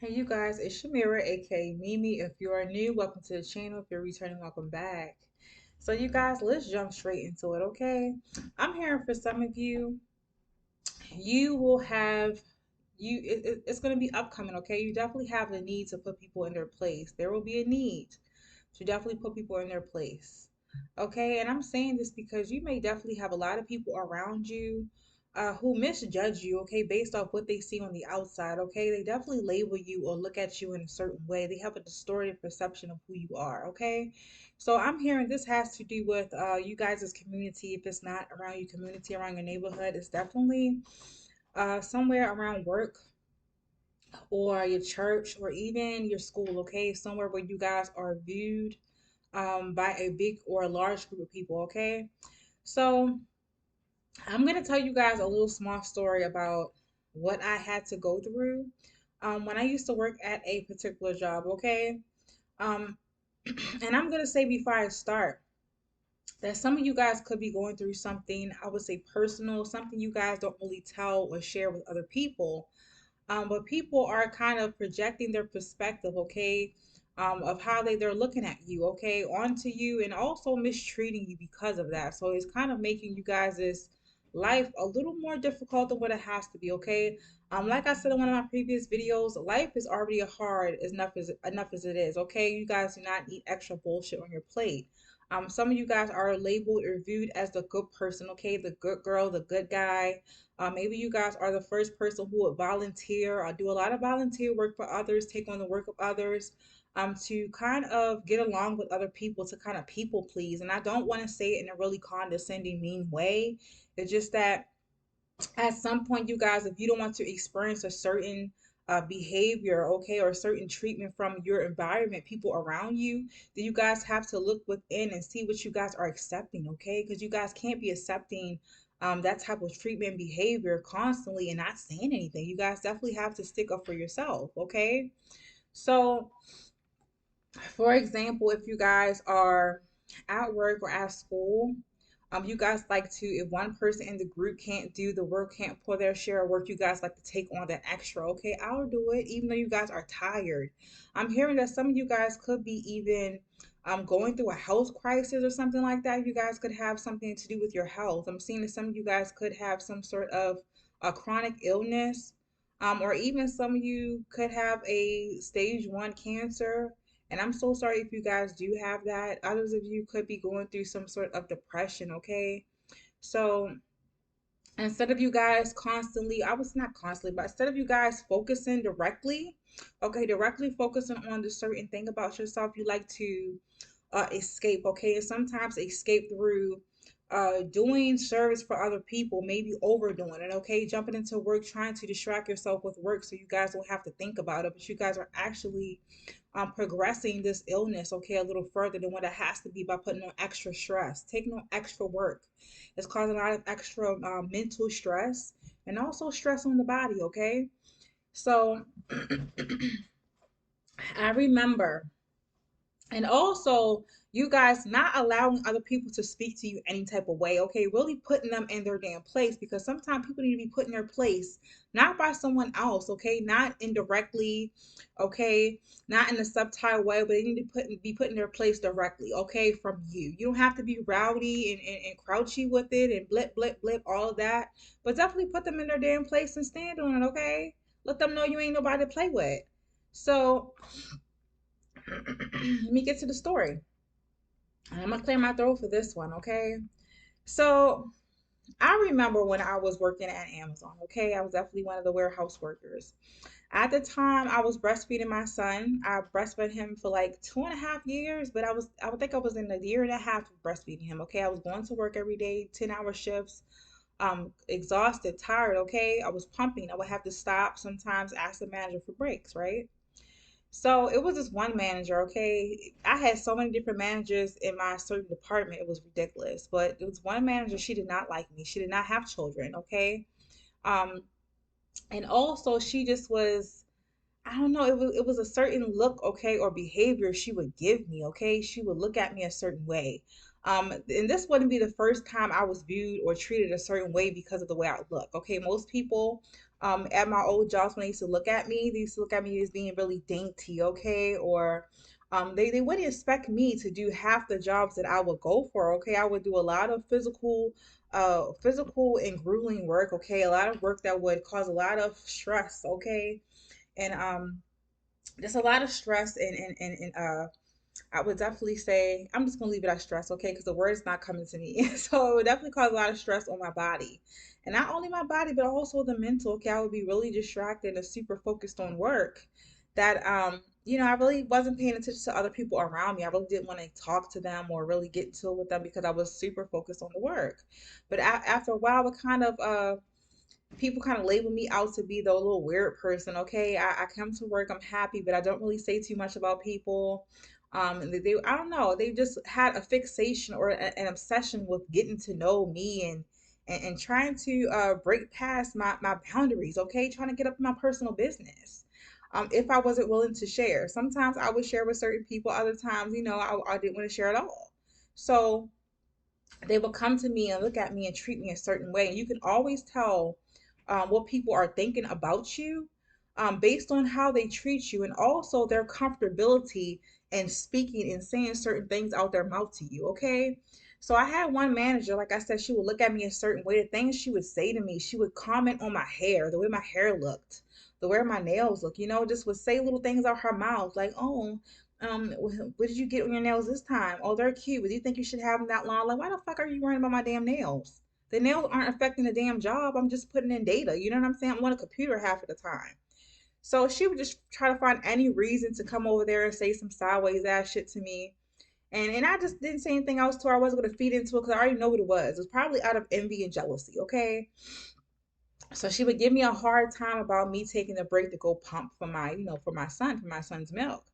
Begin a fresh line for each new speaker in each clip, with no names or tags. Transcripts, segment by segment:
Hey you guys, it's Shamira, aka Mimi. If you are new, welcome to the channel. If you're returning, welcome back. So you guys, let's jump straight into it, okay? I'm hearing for some of you, you will have it's going to be upcoming, okay? You definitely have the need to put people in their place. There will be a need to definitely put people in their place. Okay, and I'm saying this because you may definitely have a lot of people around you who misjudge you, okay, based off what they see on the outside, okay? They definitely label you or look at you in a certain way. They have a distorted perception of who you are, okay? So I'm hearing this has to do with you guys' community. If it's not around your community, around your neighborhood, it's definitely somewhere around work or your church or even your school, okay? Somewhere where you guys are viewed by a big or a large group of people, okay? So I'm gonna tell you guys a little small story about what I had to go through when I used to work at a particular job, okay? Um, and I'm gonna say before I start that some of you guys could be going through something, I would say personal, something you guys don't really tell or share with other people. But people are kind of projecting their perspective, okay, of how they're looking at you, okay, onto you, and also mistreating you because of that. So it's kind of making you guys' life a little more difficult than what it has to be, okay. Like I said in one of my previous videos, life is already hard enough as it is, okay. You guys do not need extra bullshit on your plate. Some of you guys are labeled or viewed as the good person, okay, the good girl, the good guy. Maybe you guys are the first person who would volunteer or do a lot of volunteer work for others, take on the work of others, to kind of get along with other people, to kind of people please. And I don't want to say it in a really condescending, mean way. It's just that at some point, you guys, if you don't want to experience a certain behavior, okay, or certain treatment from your environment, people around you, then you guys have to look within and see what you guys are accepting, okay? Because you guys can't be accepting that type of treatment and behavior constantly and not saying anything. You guys definitely have to stick up for yourself, okay? So, for example, if you guys are at work or at school, you guys like to, if one person in the group can't do the work, can't pull their share of work, you guys like to take on that extra. Okay, I'll do it, even though you guys are tired. I'm hearing that some of you guys could be even going through a health crisis or something like that. You guys could have something to do with your health. I'm seeing that some of you guys could have some sort of a chronic illness, or even some of you could have a stage 1 cancer, and I'm so sorry if you guys do have that. Others of you could be going through some sort of depression, okay? So instead of you guys constantly, I was not constantly, but instead of you guys focusing directly, okay, directly focusing on the certain thing about yourself, you like to escape, okay? And sometimes escape through doing service for other people, maybe overdoing it, okay? Jumping into work, trying to distract yourself with work so you guys don't have to think about it, but you guys are actually progressing this illness, okay, a little further than what it has to be by putting on extra stress, taking on extra work. It's causing a lot of extra mental stress and also stress on the body, okay? So I remember, and also you guys not allowing other people to speak to you any type of way, okay, really putting them in their damn place, because sometimes people need to be put in their place, not by someone else, okay, not indirectly, okay, not in a subtle way, but they need to be put in their place directly, okay, from you. You don't have to be rowdy and crouchy with it and blip blip blip all of that, but definitely put them in their damn place and stand on it, okay. Let them know you ain't nobody to play with. So let me get to the story. I'm gonna clear my throat for this one, okay? So I remember when I was working at Amazon, okay? I was definitely one of the warehouse workers. At the time, I was breastfeeding my son. I breastfed him for like 2.5 years, but I would think I was in a year and a half of breastfeeding him, okay? I was going to work every day, 10-hour shifts, exhausted, tired, okay? I was pumping. I would have to stop sometimes, ask the manager for breaks, right? So it was this one manager, okay? I had so many different managers in my certain department, it was ridiculous. But it was one manager, she did not like me. She did not have children, okay? Um, and also she just was, I don't know, it was a certain look, okay, or behavior she would give me, okay? She would look at me a certain way. And this wouldn't be the first time I was viewed or treated a certain way because of the way I look. Okay, most people At my old jobs, when they used to look at me, they used to look at me as being really dainty, okay? Or they wouldn't expect me to do half the jobs that I would go for, okay? I would do a lot of physical and grueling work, okay? A lot of work that would cause a lot of stress, okay? And just a lot of stress and I would definitely say I'm just gonna leave it at stress, okay? Because the word's not coming to me. So it would definitely cause a lot of stress on my body. And not only my body, but also the mental. Okay, I would be really distracted and super focused on work that I really wasn't paying attention to other people around me. I really didn't want to talk to them or really get into it with them because I was super focused on the work. But after a while, it kind of people kind of label me out to be the little weird person. Okay, I come to work, I'm happy, but I don't really say too much about people. And they I don't know, they just had a fixation or an obsession with getting to know me and trying to break past my boundaries. Okay, trying to get up in my personal business. If I wasn't willing to share, sometimes I would share with certain people. Other times, I didn't want to share at all. So they will come to me and look at me and treat me a certain way. And you can always tell what people are thinking about you based on how they treat you and also their comfortability in speaking and saying certain things out their mouth to you. Okay. So I had one manager, like I said, she would look at me a certain way. The things she would say to me, she would comment on my hair, the way my hair looked, the way my nails look, just would say little things out her mouth, like, oh, what did you get on your nails this time? Oh, they're cute. But do you think you should have them that long? Like, why the fuck are you worrying about my damn nails? The nails aren't affecting the damn job. I'm just putting in data. You know what I'm saying? I'm on a computer half of the time. So she would just try to find any reason to come over there and say some sideways ass shit to me. And I just didn't say anything else to her. I wasn't gonna feed into it because I already know what it was. It was probably out of envy and jealousy, okay? So she would give me a hard time about me taking a break to go pump for for my son's milk.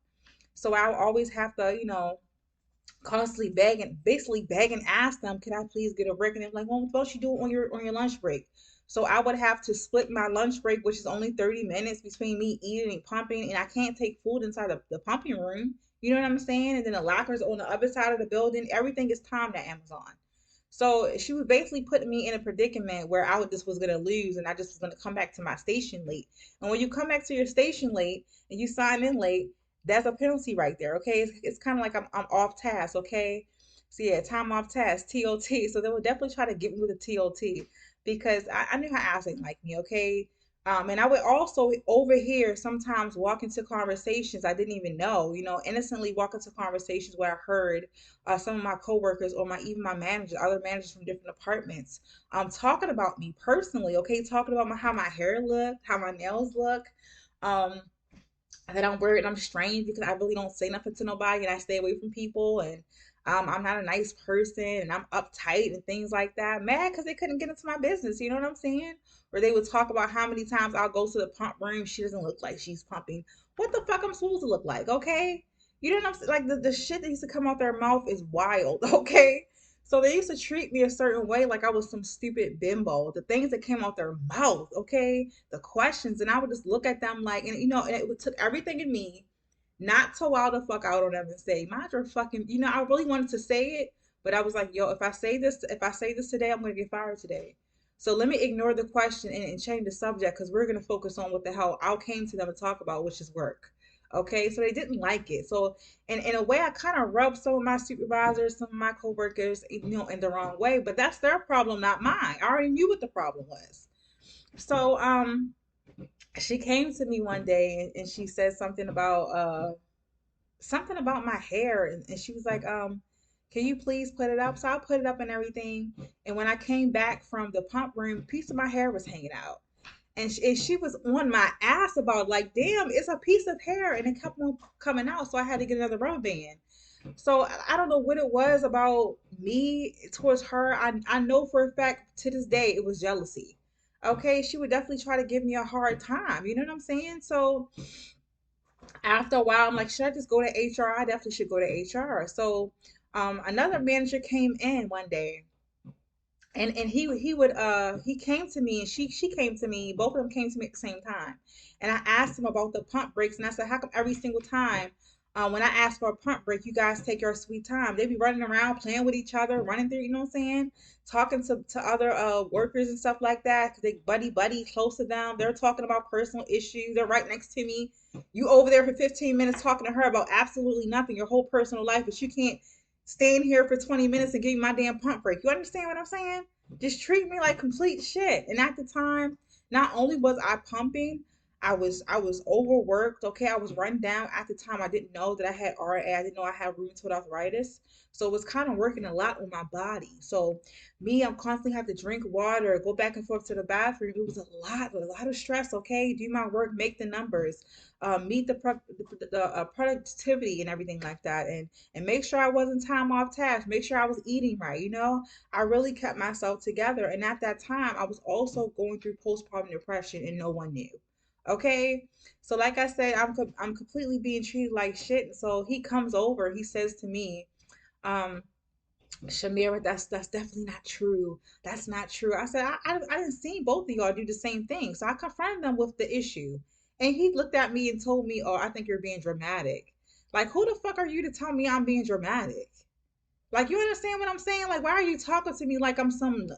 So I would always have to, constantly basically beg and ask them, can I please get a break? And they're like, well, don't you do it on your lunch break? So I would have to split my lunch break, which is only 30 minutes between me eating and pumping, and I can't take food inside the pumping room. You know what I'm saying? And then the lockers on the other side of the building. Everything is timed at Amazon. So she was basically putting me in a predicament where I just was gonna lose and I just was gonna come back to my station late. And when you come back to your station late and you sign in late, that's a penalty right there. Okay, it's kind of like I'm off task. Okay, so yeah, time off task, TOT. So they will definitely try to get me with a TOT because I knew her ass ain't like me. Okay. And I would also overhear sometimes walk into conversations I didn't even know, innocently walk into conversations where I heard some of my coworkers or even my managers, other managers from different departments, talking about me personally. Okay, talking about how my hair looked, how my nails look. Um, that I'm weird and I'm strange because I really don't say nothing to nobody and I stay away from people and I'm not a nice person and I'm uptight and things like that. Mad because they couldn't get into my business. You know what I'm saying? Or they would talk about how many times I'll go to the pump room. She doesn't look like she's pumping. What the fuck I'm supposed to look like? Okay. You know what I'm saying? Like the shit that used to come out their mouth is wild. Okay. So they used to treat me a certain way, like I was some stupid bimbo. The things that came out their mouth, okay, the questions, and I would just look at them like, and and it took everything in me not to wow the fuck out on them and say, mind your fucking, I really wanted to say it, but I was like, yo, if I say this today, I'm gonna get fired today. So let me ignore the question and change the subject because we're gonna focus on what the hell I came to them to talk about, which is work. Okay, so they didn't like it. So, and in a way, I kind of rubbed some of my supervisors, some of my coworkers, in the wrong way. But that's their problem, not mine. I already knew what the problem was. So, she came to me one day and she said something about my hair, and she was like, can you please put it up? So I put it up and everything. And when I came back from the pump room, a piece of my hair was hanging out and she was on my ass about like, damn, it's a piece of hair, and it kept on coming out, so I had to get another rubber band. So I don't know what it was about me towards her. I know for a fact to this day it was jealousy. Okay, she would definitely try to give me a hard time. You know what I'm saying? So after a while, I'm like, should I just go to HR? I definitely should go to HR. So another manager came in one day and he came to me and she came to me, both of them came to me at the same time, and I asked him about the pump breaks and I said, how come every single time When I ask for a pump break, you guys take your sweet time. They be running around playing with each other, running through, you know what I'm saying? Talking to other workers and stuff like that because they buddy close to them. They're talking about personal issues. They're right next to me. You over there for 15 minutes talking to her about absolutely nothing, your whole personal life, but you can't stay in here for 20 minutes and give me my damn pump break. You understand what I'm saying? Just treat me like complete shit. And at the time, not only was I pumping, I was overworked. Okay, I was run down. At the time, I didn't know that I had RA. I didn't know I had rheumatoid arthritis. So it was kind of working a lot on my body. So me, I'm constantly have to drink water, go back and forth to the bathroom. It was a lot of stress. Okay, do my work, make the numbers, meet the productivity and everything like that, and make sure I wasn't time off task. Make sure I was eating right. I really kept myself together. And at that time, I was also going through postpartum depression, and no one knew. Okay, so like I said, I'm completely being treated like shit. And so he comes over. He says to me, um, Shamira, that's definitely not true. That's not true. I said, I didn't see both of y'all do the same thing. So I confronted them with the issue. And he looked at me and told me, oh, I think you're being dramatic. Like, who the fuck are you to tell me I'm being dramatic? Like, you understand what I'm saying? Like, why are you talking to me like I'm some,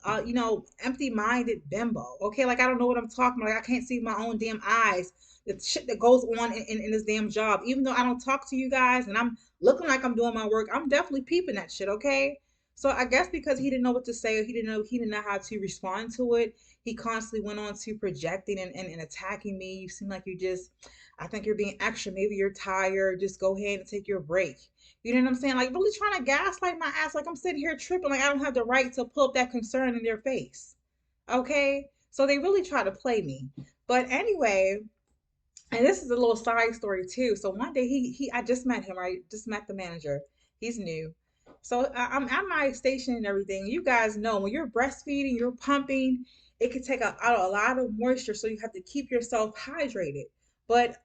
empty-minded bimbo? Okay, like I don't know what I'm talking about. Like, I can't see my own damn eyes. The shit that goes on in this damn job. Even though I don't talk to you guys and I'm looking like I'm doing my work, I'm definitely peeping that shit. Okay, so I guess because he didn't know what to say, or he didn't know how to respond to it, he constantly went on to projecting and attacking me. You seem like you just, I think you're being extra. Maybe you're tired. Just go ahead and take your break. You know what I'm saying? Like really trying to gaslight my ass like I'm sitting here tripping like I don't have the right to pull up that concern in their face. Okay? So they really try to play me. But anyway, and this is a little side story too. So one day he I just met him, right? Just met the manager. He's new. So I'm at my station and everything. You guys know when you're breastfeeding, you're pumping, it can take out a lot of moisture, so you have to keep yourself hydrated. But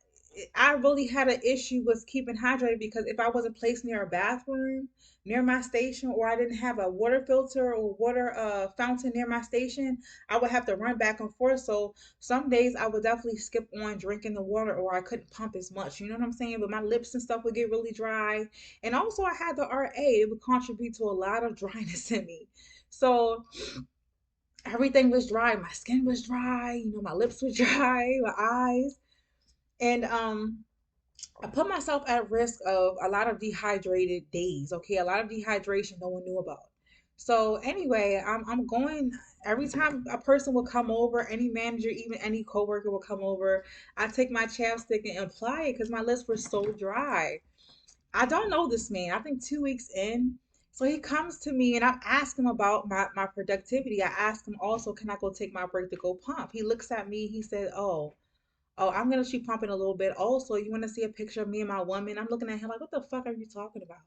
I really had an issue with keeping hydrated because if I wasn't placed near a bathroom near my station, or I didn't have a water filter or water fountain near my station, I would have to run back and forth. So some days I would definitely skip on drinking the water, or I couldn't pump as much. You know what I'm saying? But my lips and stuff would get really dry. And also I had the RA. It would contribute to a lot of dryness in me. So everything was dry. My skin was dry. My lips were dry, my eyes. And I put myself at risk of a lot of dehydrated days. Okay, a lot of dehydration no one knew about. So anyway, I'm going every time a person will come over, any manager, even any coworker will come over, I take my chapstick and apply it because my lips were so dry. I don't know this man. I think 2 weeks in. So he comes to me and I'm asking him about my productivity. I ask him also, can I go take my break to go pump? He looks at me, he said, oh, I'm gonna keep pumping a little bit. Also, you want to see a picture of me and my woman? I'm looking at him like, what the fuck are you talking about?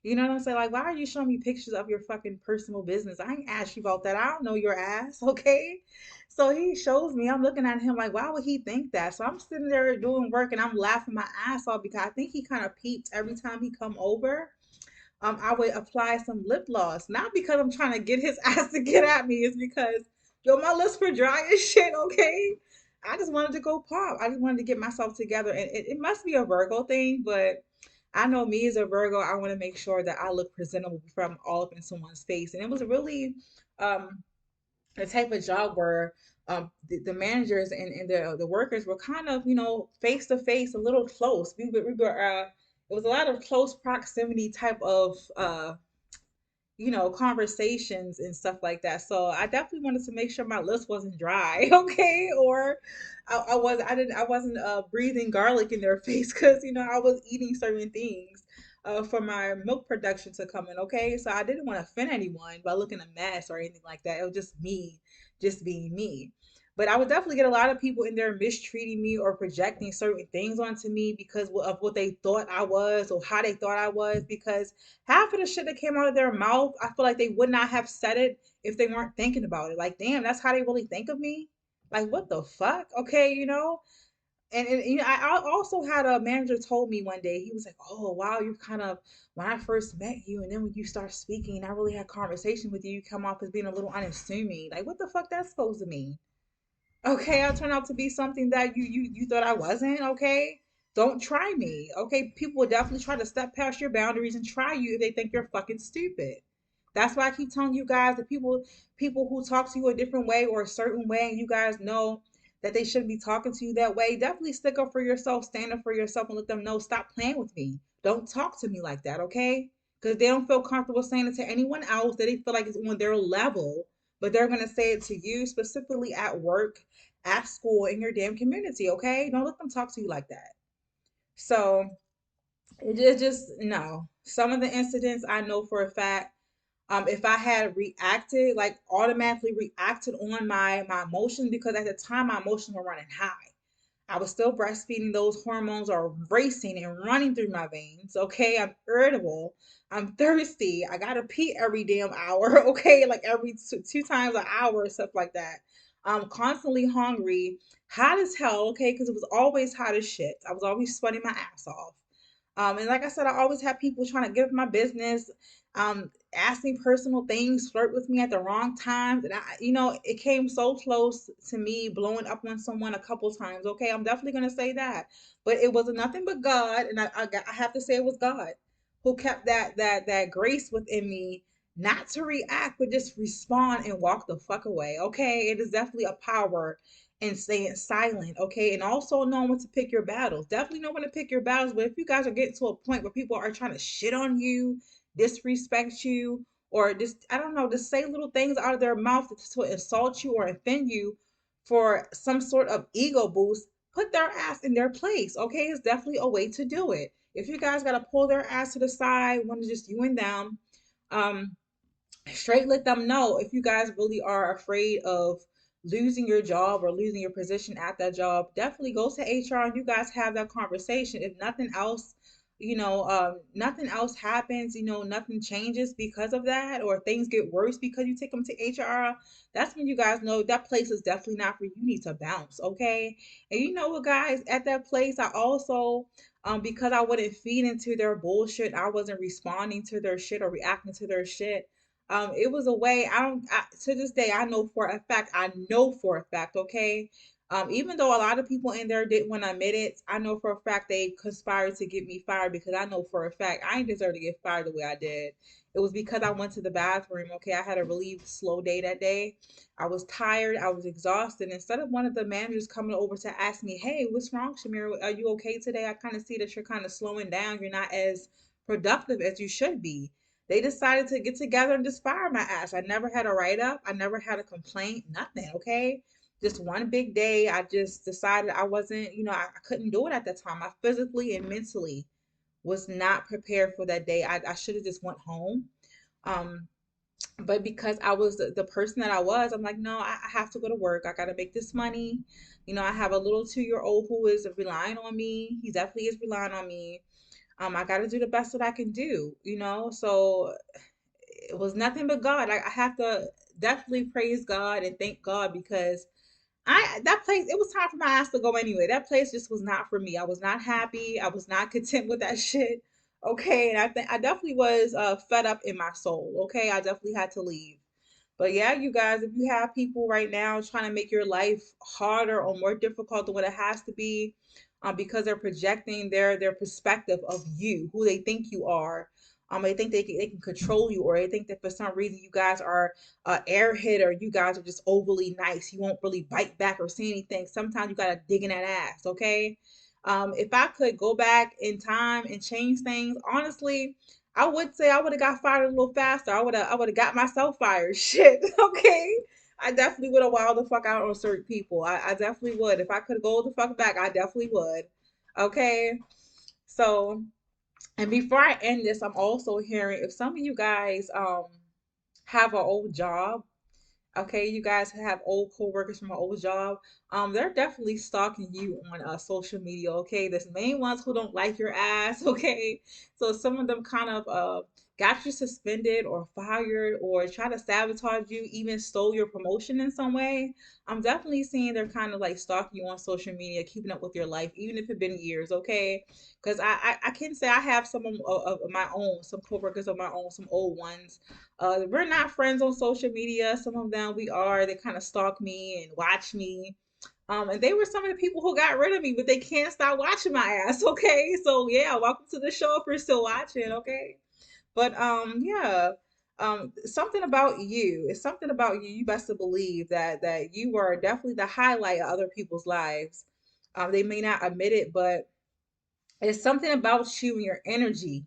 You know what I'm saying? Like, why are you showing me pictures of your fucking personal business? I ain't asked you about that. I don't know your ass, okay? So he shows me. I'm looking at him like, why would he think that? So I'm sitting there doing work and I'm laughing my ass off because I think he kind of peeped every time he come over. I would apply some lip gloss, not because I'm trying to get his ass to get at me. It's because yo, my lips were dry as shit. Okay, I just wanted to go pop. I just wanted to get myself together, and it must be a Virgo thing, but I know me as a Virgo, I want to make sure that I look presentable before I'm all up in someone's face, and it was really um the type of job where the managers and the workers were kind of face to face, a little close. We were it was a lot of close proximity type of conversations and stuff like that. So I definitely wanted to make sure my lips wasn't dry, okay, or I wasn't breathing garlic in their face because I was eating certain things for my milk production to come in, okay. So I didn't want to offend anyone by looking a mess or anything like that. It was just me, just being me. But I would definitely get a lot of people in there mistreating me or projecting certain things onto me because of what they thought I was or how they thought I was. Because half of the shit that came out of their mouth, I feel like they would not have said it if they weren't thinking about it. Like, damn, that's how they really think of me. Like, what the fuck? Okay, and I also had a manager told me one day, he was like, oh wow, you kind of, when I first met you and then when you start speaking and I really had conversation with you, you come off as being a little unassuming. Like, what the fuck that's supposed to mean? Okay, I turned out to be something that you thought I wasn't. Okay, Don't try me. Okay. People will definitely try to step past your boundaries and try you if they think you're fucking stupid. That's why I keep telling you guys that people who talk to you a different way or a certain way and you guys know that they shouldn't be talking to you that way, definitely stick up for yourself, stand up for yourself and let them know stop playing with me. Don't talk to me like that, okay? Because they don't feel comfortable saying it to anyone else that they feel like it's on their level, but they're gonna say it to you specifically at work, at school, in your damn community, okay? Don't let them talk to you like that. So it just no. Some of the incidents I know for a fact, if I had reacted, like automatically reacted on my emotions, because at the time my emotions were running high. I was still breastfeeding. Those hormones are racing and running through my veins. Okay. I'm irritable. I'm thirsty. I got to pee every damn hour. Okay. Like every two times an hour or stuff like that. I'm constantly hungry, hot as hell. Okay. Because it was always hot as shit. I was always sweating my ass off. And like I said, I always have people trying to get up my business, ask me personal things, flirt with me at the wrong times. And it came so close to me blowing up on someone a couple times. Okay, I'm definitely gonna say that, but it was nothing but God, and I have to say it was God who kept that grace within me, not to react, but just respond and walk the fuck away. Okay, it is definitely a power and staying silent, okay? And also knowing when to pick your battles. Definitely know when to pick your battles. But if you guys are getting to a point where people are trying to shit on you, disrespect you, or just, I don't know, just say little things out of their mouth to insult you or offend you for some sort of ego boost, put their ass in their place, okay? It's definitely a way to do it. If you guys got to pull their ass to the side when it's just you and them, um, straight let them know if you guys really are afraid of losing your job or losing your position at that job. Definitely go to HR and you guys have that conversation. If nothing else, nothing else happens, nothing changes because of that, or things get worse because you take them to HR, that's when you guys know that place is definitely not for you. You need to bounce, okay? And you know what, guys, at that place, I also because I wouldn't feed into their bullshit, I wasn't responding to their shit or reacting to their shit. It was a way. To this day, I know for a fact, okay. Even though a lot of people in there didn't want to admit it, I know for a fact they conspired to get me fired, because I know for a fact I ain't deserve to get fired the way I did. It was because I went to the bathroom. Okay, I had a really slow day that day. I was tired. I was exhausted. Instead of one of the managers coming over to ask me, "Hey, what's wrong, Shamira? Are you okay today? I kind of see that you're kind of slowing down. You're not as productive as you should be." They decided to get together and just fire my ass. I never had a write up. I never had a complaint, nothing. Okay. Just one big day, I just decided I wasn't, I couldn't do it at that time. I physically and mentally was not prepared for that day. I should have just went home. Um, but because I was the person that I was, I'm like, no, I have to go to work. I got to make this money. I have a little 2-year old who is relying on me. He definitely is relying on me. I got to do the best that I can do. So it was nothing but God. I have to definitely praise God and thank God, because that place, it was time for my ass to go anyway. That place just was not for me. I was not happy. I was not content with that shit. Okay, and I think I definitely was fed up in my soul. Okay, I definitely had to leave. But yeah, you guys, if you have people right now trying to make your life harder or more difficult than what it has to be, because they're projecting their perspective of you, who they think you are. They think they can control you, or they think that for some reason you guys are airhead, or you guys are just overly nice. You won't really bite back or say anything. Sometimes you gotta dig in that ass, okay? If I could go back in time and change things, honestly, I would say I would have got fired a little faster. I would have got myself fired. Shit. Okay. I definitely would have wilded the fuck out on certain people. I definitely would. If I could go the fuck back, I definitely would. Okay. So, and before I end this, I'm also hearing if some of you guys have an old job. Okay, you guys have old coworkers from an old job. They're definitely stalking you on social media. Okay, there's main ones who don't like your ass. Okay, so some of them kind of got you suspended or fired or try to sabotage you, even stole your promotion in some way. I'm definitely seeing they're kind of like stalking you on social media, keeping up with your life, even if it's been years. Okay, because I can say I have some of my own, some coworkers of my own, some old ones. We're not friends on social media. Some of them we are. They kind of stalk me and watch me. And they were some of the people who got rid of me, but they can't stop watching my ass. Okay, so yeah, welcome to the show if you're still watching. Okay, but yeah, something about you. It's something about you. You best to believe that you are definitely the highlight of other people's lives. They may not admit it, but it's something about you and your energy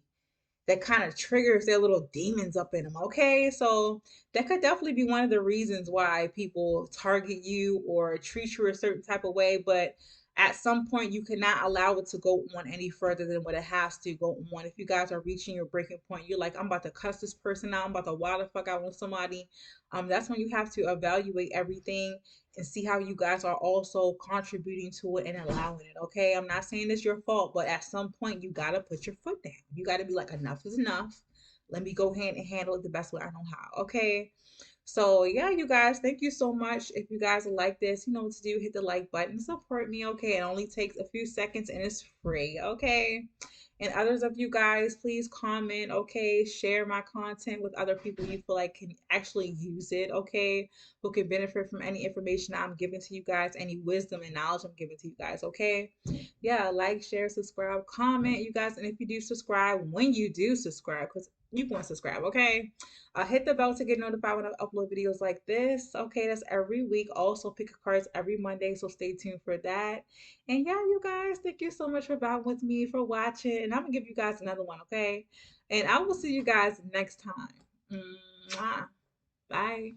that kind of triggers their little demons up in them. Okay, so that could definitely be one of the reasons why people target you or treat you a certain type of way. But at some point, you cannot allow it to go on any further than what it has to go on. If you guys are reaching your breaking point, you're like, I'm about to cuss this person out. I'm about to wild the fuck out on somebody. That's when you have to evaluate everything and see how you guys are also contributing to it and allowing it. Okay, I'm not saying it's your fault, but at some point you gotta put your foot down. You gotta be like, enough is enough. Let me go ahead and handle it the best way I know how. Okay. So yeah, you guys, thank you so much. If you guys like this, you know what to do. Hit the like button, support me. Okay, it only takes a few seconds and it's free. Okay. And others of you guys, please comment, okay? Share my content with other people you feel like can actually use it, okay? Who can benefit from any information I'm giving to you guys, any wisdom and knowledge I'm giving to you guys, okay? Yeah, like, share, subscribe, comment, you guys. And if you do subscribe, when you do subscribe, because you want to subscribe, okay? Hit the bell to get notified when I upload videos like this. Okay, that's every week. Also, pick a cards every Monday, so stay tuned for that. And yeah, you guys, thank you so much for vibing with me, for watching. And I'm gonna give you guys another one, okay? And I will see you guys next time. Mwah. Bye.